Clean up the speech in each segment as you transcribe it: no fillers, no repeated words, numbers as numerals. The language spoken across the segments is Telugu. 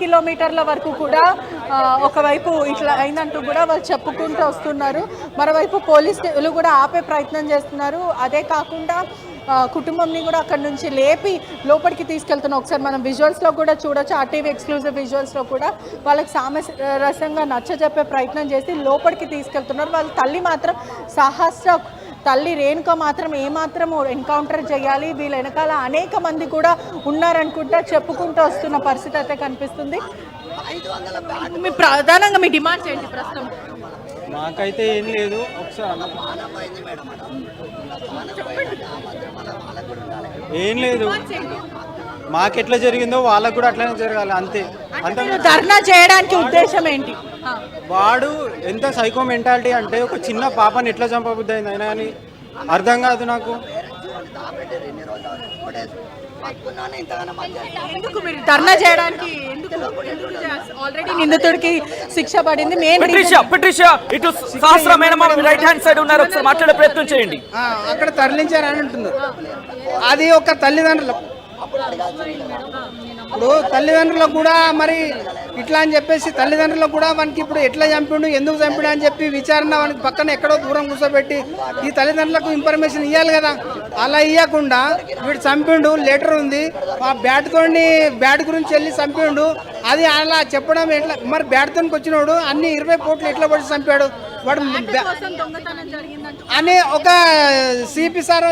కిలోమీటర్ల వరకు కూడా ఒకవైపు ఇట్లా అయిందంటూ కూడా వాళ్ళు చెప్పుకుంటూ వస్తున్నారు. మరోవైపు పోలీసులు కూడా ఆపే ప్రయత్నం చేస్తున్నారు. అదే కాకుండా కుటుంబంని కూడా అక్కడ నుంచి లేపి లోపలికి తీసుకెళ్తున్నారు. ఒకసారి మనం విజువల్స్లో కూడా చూడొచ్చు. ఆర్టీవీ ఎక్స్క్లూజివ్ విజువల్స్లో కూడా వాళ్ళకి సామరస్యంగా నచ్చజెప్పే ప్రయత్నం చేసి లోపలికి తీసుకెళ్తున్నారు. వాళ్ళ తల్లి మాత్రం సహస్ర తల్లి రేణుక మాత్రం ఏమాత్రం ఎన్కౌంటర్ చేయాలి, వీళ్ళ వెనకాల అనేక మంది కూడా ఉన్నారనుకుంటా చెప్పుకుంటూ వస్తున్న పరిస్థితి అయితే కనిపిస్తుంది. మీ ప్రధానంగా మీ డిమాండ్స్ ఏంటి ప్రస్తుతం? మాకైతే ఏం లేదు, ఒకసారి ఏం లేదు, మాకెట్లా జరిగిందో వాళ్ళకు కూడా అట్లనే జరగాలి అంతే. ధర్నా చేయడానికి ఉద్దేశం ఏంటి? వాడు ఎంత సైకో మెంటాలిటీ అంటే ఒక చిన్న పాపని ఎట్లా చంపబుద్ధి అయింది అయినా అని అర్థం కాదు నాకు. ధర్నా చేయడానికి ఆల్రెడీ నిందితుడికి శిక్ష పడింది. ఇటు సహస్రమైన రైట్ హ్యాండ్ సైడ్ ఉన్నారు, ఒకసారి మాట్లాడే ప్రయత్నం చేయండి. అక్కడ తరలించారని అంటున్నారు. అది ఒక తల్లిదండ్రులు, ఇప్పుడు తల్లిదండ్రులకు కూడా మరి ఇట్లా అని చెప్పేసి తల్లిదండ్రులకు కూడా మనకి ఇప్పుడు ఎట్లా చంపిండు, ఎందుకు చంపిడు అని చెప్పి విచారణ మనకి పక్కన ఎక్కడో దూరం కూర్చోబెట్టి ఈ తల్లిదండ్రులకు ఇన్ఫర్మేషన్ ఇవ్వాలి కదా. అలా ఇవ్వకుండా వీడు చంపిండు, లెటర్ ఉంది, ఆ బ్యాట్ గురించి వెళ్ళి చంపిండు, అది అలా చెప్పడం ఎట్లా? మరి బ్యాట్తోనికి వచ్చినోడు అన్ని 20 కోట్లు ఎట్లా పడి చంపాడు వాడు అని ఒక సిపి సార్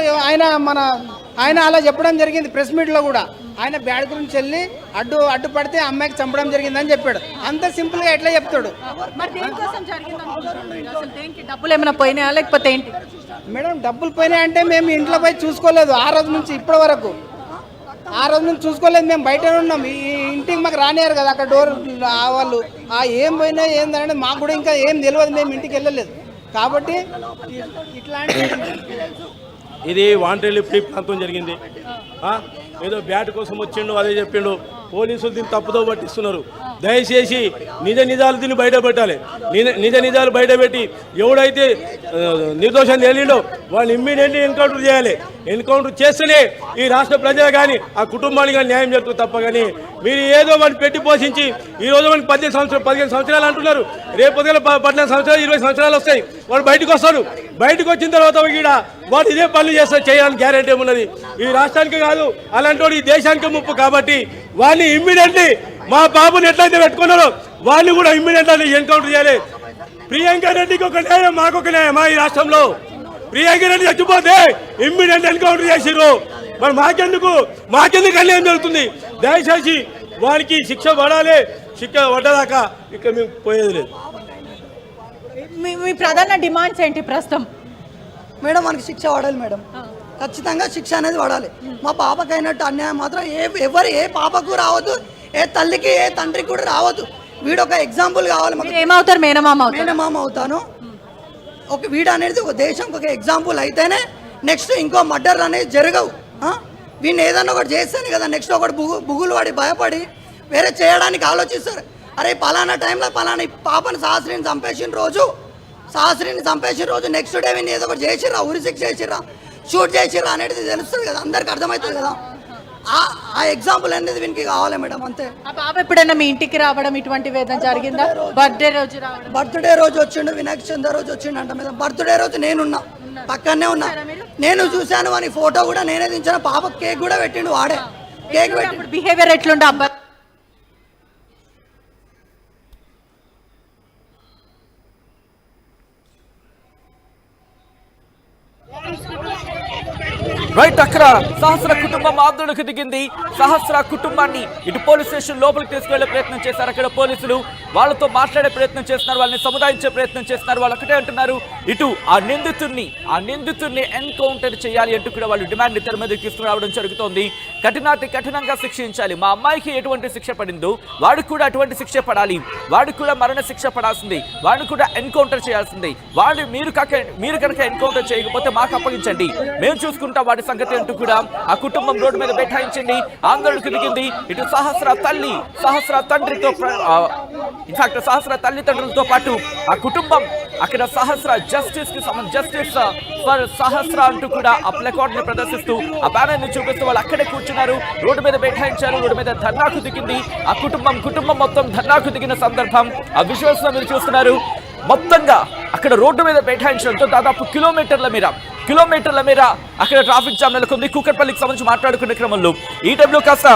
ఆయన అలా చెప్పడం జరిగింది ప్రెస్ మీట్లో కూడా. ఆయన బ్యాడ్ గురించి వెళ్ళి అడ్డుపడితే అమ్మాయికి చంపడం జరిగిందని చెప్పాడు. అంత సింపుల్ గా ఎట్లా చెప్తాడు? డబ్బులు ఏమైనా పోయినాయా లేకపోతే ఏంటి మేడం? డబ్బులు పోయినాయంటే మేము ఇంట్లో పోయి చూసుకోలేదు ఆ రోజు నుంచి ఇప్పటి వరకు. ఆ రోజు నుంచి చూసుకోలేదు, మేము బయట ఉన్నాం. ఈ ఇంటికి మాకు రానియారు కదా అక్కడ డోర్ వాళ్ళు. ఏం పోయినా ఏందనేది మాకు కూడా ఇంకా ఏం తెలియదు, మేము ఇంటికి వెళ్ళలేదు కాబట్టి ఇట్లాంటి ఇది వాంటెల్లి ప్రాంతం జరిగింది. ఏదో బ్యాట్ కోసం వచ్చిండు అదే చెప్పిండు. పోలీసులు దీన్ని తప్పుదో పట్టిస్తున్నారు. దయచేసి నిజాలు దీన్ని బయట పెట్టాలి. నిజాలు బయట పెట్టి ఎవడైతే నిర్దోషం తేలిండో వాళ్ళు ఇమ్మీడియట్లీ ఎన్కౌంటర్ చేయాలి. ఎన్కౌంటర్ చేస్తేనే ఈ రాష్ట్ర ప్రజలు కానీ ఆ కుటుంబానికి కానీ న్యాయం జరుగుతుంది తప్ప కానీ మీరు ఏదో వాడిని పెట్టి పోషించి ఈరోజు మనకి 15 సంవత్సరాలు అంటున్నారు. రేపు 14 సంవత్సరాలు 20 సంవత్సరాలు వస్తాయి. వాడు బయటకు వస్తాడు. బయటకు వచ్చిన తర్వాత ఈడ వాడు ఇదే పనులు చేయాలని గ్యారెంటీ ఏమున్నది? ఈ రాష్ట్రానికి కాదు అలాంటి వాడు ఈ దేశానికి ముప్పు. కాబట్టి వాడిని ఇమ్మీడియట్లీ మా బాబుని ఎట్లయితే పెట్టుకున్నారో వాడిని కూడా ఇమ్మీడియట్లీ ఎన్కౌంటర్ చేయాలి. ప్రియాంక రెడ్డికి ఒక న్యాయం, మాకొక న్యాయం. ఈ రాష్ట్రంలో ప్రియాంక రెడ్డి చచ్చిపోతే ఇమ్మీడియట్ ఎన్కౌంటర్ చేసిర్రు. మరి మాకెందుకు అన్యాయం జరుగుతుంది? దయచేసి వారికి శిక్ష పడాలి. శిక్ష పడ్డదాకా ఇక మేము పోయేది లేదు. మీ ప్రధాన డిమాండ్స్ ఏంటి ప్రస్తుతం? మేడం మనకి శిక్ష పడాలి మేడం, ఖచ్చితంగా శిక్ష అనేది పడాలి. మా పాపకి అయినట్టు అన్యాయం మాత్రం ఏ పాపకు రావద్దు, ఏ తల్లికి ఏ తండ్రికి కూడా రావద్దు. వీడు ఒక ఎగ్జాంపుల్ కావాలి. ఏమవుతారు? మేనమామ అవుతాను. వీడు అనేది ఒక దేశంకి ఒక ఎగ్జాంపుల్ అయితేనే నెక్స్ట్ ఇంకో మర్డర్లు అనేది జరగవు. వీడిని ఏదన్నా ఒకటి చేస్తేనే కదా నెక్స్ట్ ఒకటి బుగులు పడి భయపడి వేరే చేయడానికి ఆలోచిస్తారు. అరే పలానా టైంలో పలానా పాపని సహస్రిని చంపేసిన రోజు నెక్స్ట్ డే వీడిని ఏదో ఒకటి చేసిర్రా, ఉరి శిక్ష చేసిర్రా, షూట్ చేసిర్రా అనేది తెలుస్తుంది కదా, అందరికి అర్థమవుతుంది కదా. ఆ ఎగ్జాంపుల్ అనేది వీనికి కావాలి మేడం, అంతే. ఆ పాప ఎప్పుడైనా మీ ఇంటికి రావడం ఇటువంటి వేదన జరిగిందా? బర్త్డే రోజు వచ్చిండు, వినాయక చవితి రోజు వచ్చిండు అంట మీద. బర్త్డే రోజు నేనున్నా, పక్కనే ఉన్నా, నేను చూశాను. అని ఫోటో కూడా నేనే దించిన. పాప కేక్ కూడా పెట్టిండు వాడే. కేక్ పెట్టి బిహేవియర్ ఎట్లుండే అబ్బాయి? రైట్, అక్కడ సహస్ర కుటుంబం ఆందోళనకు దిగింది. సహస్ర కుటుంబాన్ని ఇటు పోలీస్ స్టేషన్ లోపలికి తీసుకెళ్లే ప్రయత్నం చేశారు. అక్కడ పోలీసులు వాళ్ళతో మాట్లాడే ప్రయత్నం చేస్తున్నారు, వాళ్ళని సముదాయించే ప్రయత్నం చేస్తున్నారు. వాళ్ళు ఒకటే అంటున్నారు, ఇటు ఆ నిందితుడిని ఎన్కౌంటర్ చేయాలి అంటూ కూడా వాళ్ళు డిమాండ్ తెర మీదకి తీసుకురావడం జరుగుతోంది. కఠినంగా శిక్షించాలి. మా అమ్మాయికి ఎటువంటి శిక్ష పడిందో వాడికి కూడా అటువంటి శిక్ష పడాలి. వాడికి కూడా మరణ శిక్ష పడాల్సింది. వాడిని కూడా ఎన్కౌంటర్ చేయాల్సింది. మీరు కనుక ఎన్కౌంటర్ చేయకపోతే మాకు అప్పగించండి, మేము చూసుకుంటాం వాడి సంగతి అంటూ కూడా ఆ కుటుంబం రోడ్డు మీద బైఠాయించింది, ఆందోళనకు దిగింది. ఇటు సహస్ర తండ్రితో ఇన్ఫాక్ట్ సహస్ర తల్లిదండ్రులతో పాటు ఆ కుటుంబం అక్కడ సహస్ర జస్టిస్ ఫర్ సహస్ర అంటూ కూడా ఆ ప్లకార్డ్ ని ప్రదర్శిస్తూ ఆ బ్యానర్ ని చూపిస్తూ వాళ్ళు అక్కడే కూర్చున్నారు. రోడ్డు మీద బైఠాయించారు. రోడ్డు మీద ధర్నాకు దిగింది ఆ కుటుంబం మొత్తం ధర్నాకు దిగిన సందర్భం ఆ విజువల్స్ లో మీరు చూస్తున్నారు. మొత్తంగా అక్కడ రోడ్డు మీద బైఠాయించడంతో దాదాపు కిలోమీటర్ల మేర అక్కడ ట్రాఫిక్ జామ్ నెలకొంది. కూకట్పల్లికి సంబంధించి మాట్లాడుకునే క్రమంలో ఈ టైంలో కాస్త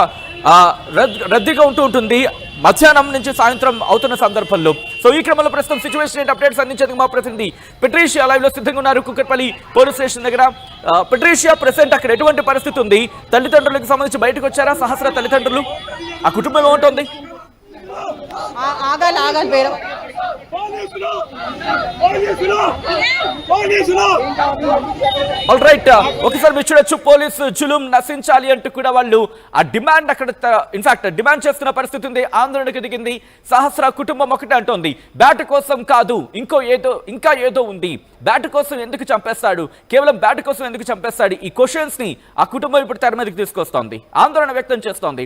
రద్దీగా ఉంటుంది మధ్యాహ్నం నుంచి సాయంత్రం అవుతున్న సందర్భంలో. సో ఈ క్రమంలో ప్రస్తుతం సిచ్యువేషన్ అప్డేట్స్ అందించేందుకు మా ప్రతినిధి పెట్రీషియా లైవ్ లో సిద్ధంగా ఉన్నారు కూకట్పల్లి పోలీస్ స్టేషన్ దగ్గర. పెట్రీషియా, ప్రెసెంట్ అక్కడ ఎటువంటి పరిస్థితి ఉంది? తల్లిదండ్రులకు సంబంధించి బయటకు వచ్చారా సహస్ర తల్లిదండ్రులు? ఆ కుటుంబం ఏముంటుంది? ఆగాలి వేరే ఆల్ రైట్, ఒకసారి మీరు చూడొచ్చు పోలీసు జులుం నశించాలి అంటూ కూడా వాళ్ళు ఆ డిమాండ్ అక్కడ ఇన్ఫాక్ట్ డిమాండ్ చేస్తున్న పరిస్థితి ఉంది. ఆందోళనకు దిగింది సహస్ర కుటుంబం. ఒకటే అంటోంది, బ్యాట్ కోసం కాదు ఇంకా ఏదో ఉంది. బ్యాట్ కోసం ఎందుకు చంపేస్తాడు, కేవలం బ్యాట్ కోసం ఎందుకు చంపేస్తాడు? ఈ క్వశ్చన్స్ ని ఆ కుటుంబం ఇప్పుడు తెర మీదకి తీసుకొస్తోంది, ఆందోళన వ్యక్తం చేస్తోంది.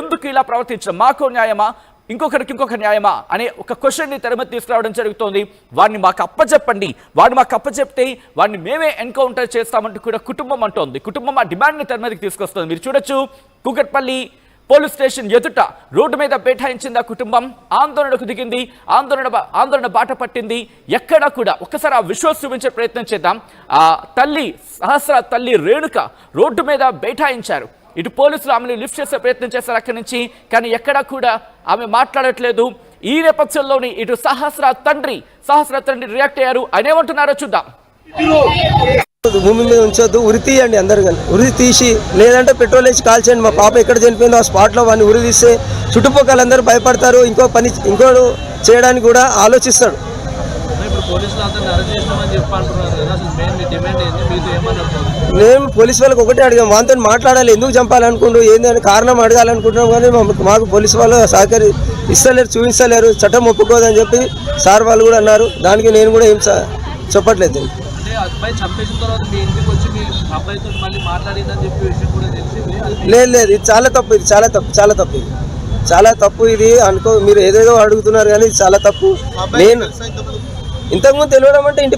ఎందుకు ఇలా ప్రవర్తించడం, మాకో న్యాయమా ఇంకొకరికి ఇంకొక న్యాయమా అనే ఒక క్వశ్చన్ ని తెర మీద తీసుకురావడం జరుగుతోంది. వాడిని మాకు అప్పచెప్పండి, వాడు మాకు అప్పచెప్తే వాడిని మేమే ఎన్కౌంటర్ చేస్తామంటూ కూడా కుటుంబం అంటోంది. కుటుంబం ఆ డిమాండ్ ని తెర మీదకి తీసుకొస్తుంది. మీరు చూడొచ్చు కూకట్పల్లి పోలీస్ స్టేషన్ ఎదుట రోడ్డు మీద బైఠాయించింది ఆ కుటుంబం. ఆందోళనకు దిగింది, ఆందోళన బాట పట్టింది. ఎక్కడా కూడా ఒక్కసారి ఆ విశ్వాస్ చూపించే ప్రయత్నం చేద్దాం. ఆ తల్లి సహస్ర తల్లి రేణుక రోడ్డు మీద బైఠాయించారు. ఇటు పోలీసులు ఆమెను లిఫ్ట్ చేసే ప్రయత్నం చేశారు అక్కడి నుంచి, కానీ ఎక్కడా కూడా ఆమె మాట్లాడట్లేదు. ఈ నేపథ్యంలోని ఇటు సహస్ర తండ్రి రియాక్ట్ అయ్యారు. ఆయన ఏమంటున్నారో చూద్దాం. భూమి మీద ఉంచొద్దు, ఉరి తీయండి అందరు కానీ, ఉరి తీసి లేదంటే పెట్రోల్ వేసి కాల్చేయండి. మా పాప ఎక్కడ చనిపోయిందో ఆ స్పాట్లో వాడిని ఉరి తీస్తే చుట్టుపక్కలందరూ భయపడతారు, ఇంకోటి చేయడానికి కూడా ఆలోచిస్తాడు. మేము పోలీసు వాళ్ళకి ఒకటే అడిగాం, వాళ్ళతో మాట్లాడాలి, ఎందుకు చంపాలనుకుంటూ ఏందని కారణం అడగాలనుకుంటున్నాం. కానీ మాకు పోలీసు వాళ్ళు ఇస్తలేరు, చూపిస్తలేరు, చట్టం ఒప్పుకోదని చెప్పి సార్ వాళ్ళు కూడా అన్నారు. దానికి నేను కూడా ఏం చెప్పట్లేదు. లేదు ఇది చాలా తప్పు ఇది అనుకో. మీరు ఏదేదో అడుగుతున్నారు కానీ ఇది చాలా తప్పు. నేను ఇంతకుముందు తెలియడం అంటే ఇంటి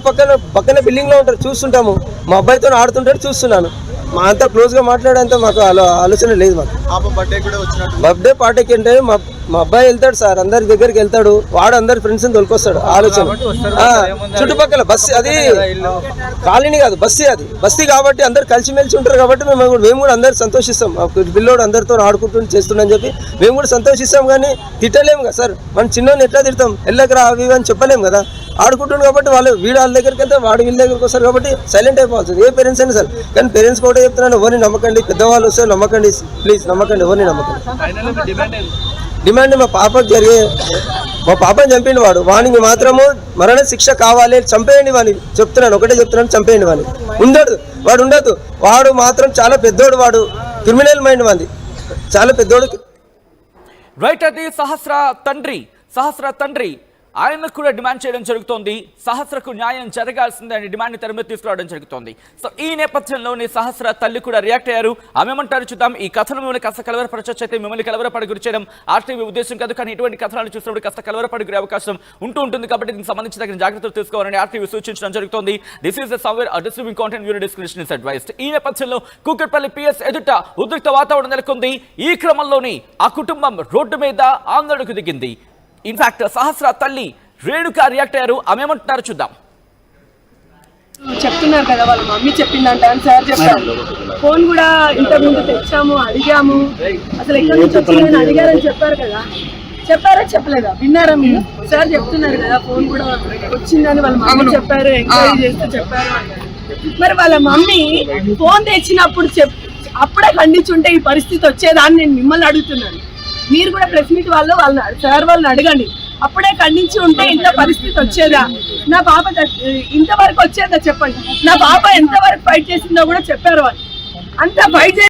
పక్కన బిల్డింగ్ లో ఉంటారు, చూస్తుంటాము. మా అబ్బాయితో ఆడుతుంటాడు, చూస్తున్నాను. మా అంతా క్లోజ్ గా మాట్లాడేంత మాకు ఆలోచన లేదు. మాకు బర్త్డే పార్టీకి అంటే మా అబ్బాయి వెళ్తాడు సార్, అందరి దగ్గరికి వెళ్తాడు, వాడు అందరి ఫ్రెండ్స్ ని తొలుకొస్తాడు. ఆలోచన చుట్టుపక్కల బస్సు, అది కాలనీ కాదు బస్తీ కాబట్టి అందరు కలిసిమెలిసి ఉంటారు కాబట్టి మేము కూడా అందరు సంతోషిస్తాం. పిల్లోడు అందరితో ఆడుకుంటూ చేస్తుండని చెప్పి మేము కూడా సంతోషిస్తాం. కానీ తిట్టలేము కదా సార్, మనం చిన్నోని ఎట్లా తిడతాం, వెళ్ళకరా అవి అని చెప్పలేము కదా. ఆడుకుంటుంది కాబట్టి వాళ్ళ దగ్గరికి వెళ్తే వాడు వీళ్ళ దగ్గరికి వస్తారు కాబట్టి సైలెంట్ అయిపోతుంది. ఏ పేరెంట్స్ అయినా సార్. కానీ పేరెంట్స్ కూడా చెప్తున్నాను, ఎవరిని నమ్మకండి, పెద్దవాళ్ళు వస్తే నమ్మకండి, ప్లీజ్ నమ్మకండి, ఎవరిని నమ్మకండి. డిమాండ్ మా పాపని చంపిండు వానికి మాత్రము మరణ శిక్ష కావాలి, చంపేయండి వాడిని చెప్తున్నాను, ఒకటే చెప్తున్నాను, చంపేయండి వాడిని. ఉండదు వాడు మాత్రం చాలా పెద్దోడు, వాడు క్రిమినల్ మైండ్ వాడి చాలా పెద్దోడు. రైట్, అది సహస్ర తండ్రి ఆయన కూడా డిమాండ్ చేయడం జరుగుతోంది. సహస్రకు న్యాయం జరగాల్సిందే అని డిమాండ్ తెర మీద తీసుకురావడం జరుగుతోంది. సో ఈ నేపథ్యంలోని సహస్ర తల్లి కూడా రియాక్ట్ అయ్యారు. ఆమె ఏమంటారు చూద్దాం. ఈ కథను మిమ్మల్ని కాస్త కలవరపరచొచ్చు, అయితే మిమ్మల్ని కలవరపడి గురి చేయడం ఆర్టీవీ ఉద్దేశం కాదు. కానీ ఇటువంటి కథనాలు చూసినప్పుడు కాస్త కలవరపడి గురే అవకాశం ఉంటుంది కాబట్టి దీనికి సంబంధించి తగిన జాగ్రత్తలు తీసుకోవాలని ఆర్టీవీ సూచించడం జరుగుతోంది. This is somewhere distributing content unit description is advised. ఈ నేపథ్యంలో కూకట్పల్లి పిఎస్ ఎదుట ఉద్రిక్త వాతావరణం నెలకొంది. ఈ క్రమంలోని ఆ కుటుంబం రోడ్డు మీద ఆందోళనకు దిగింది. ఇన్ఫాక్ట్ సహస్ర తల్లి రేణుక రియాక్ట్ అయ్యారు. ఆమె ఏమంటున్నారు చూద్దాం. చెప్తున్నారు కదా, వాళ్ళ మమ్మీ చెప్పిందంట అని సార్ చెప్పారు. ఫోన్ కూడా ఇంతకుముందు తెచ్చాము, అడిగాము, అసలు ఎక్కడి నుంచి వచ్చిందని అడిగారని చెప్పారు కదా. చెప్పారా చెప్పలేదా, విన్నారా మీరు? సార్ చెప్తున్నారు కదా ఫోన్ కూడా వచ్చిందని వాళ్ళ మమ్మీ చెప్పారు, ఎంక్వైరీ చేస్తే చెప్పారు. మరి వాళ్ళ మమ్మీ ఫోన్ తెచ్చినప్పుడు అప్పుడే ఖండించుంటే ఈ పరిస్థితి వచ్చేదాన్ని నేను మిమ్మల్ని అడుగుతున్నాను. మీరు కూడా ప్రెస్ మీట్ వాళ్ళని అడగండి. అప్పుడే ఖండించి ఉంటే ఇంత పరిస్థితి వచ్చేదా? నా పాప ఇంతవరకు వచ్చేదా చెప్పండి. నా పాప ఎంతవరకు ఫైట్ చేసిందో కూడా చెప్పారు వాళ్ళు. అంత ఫైట్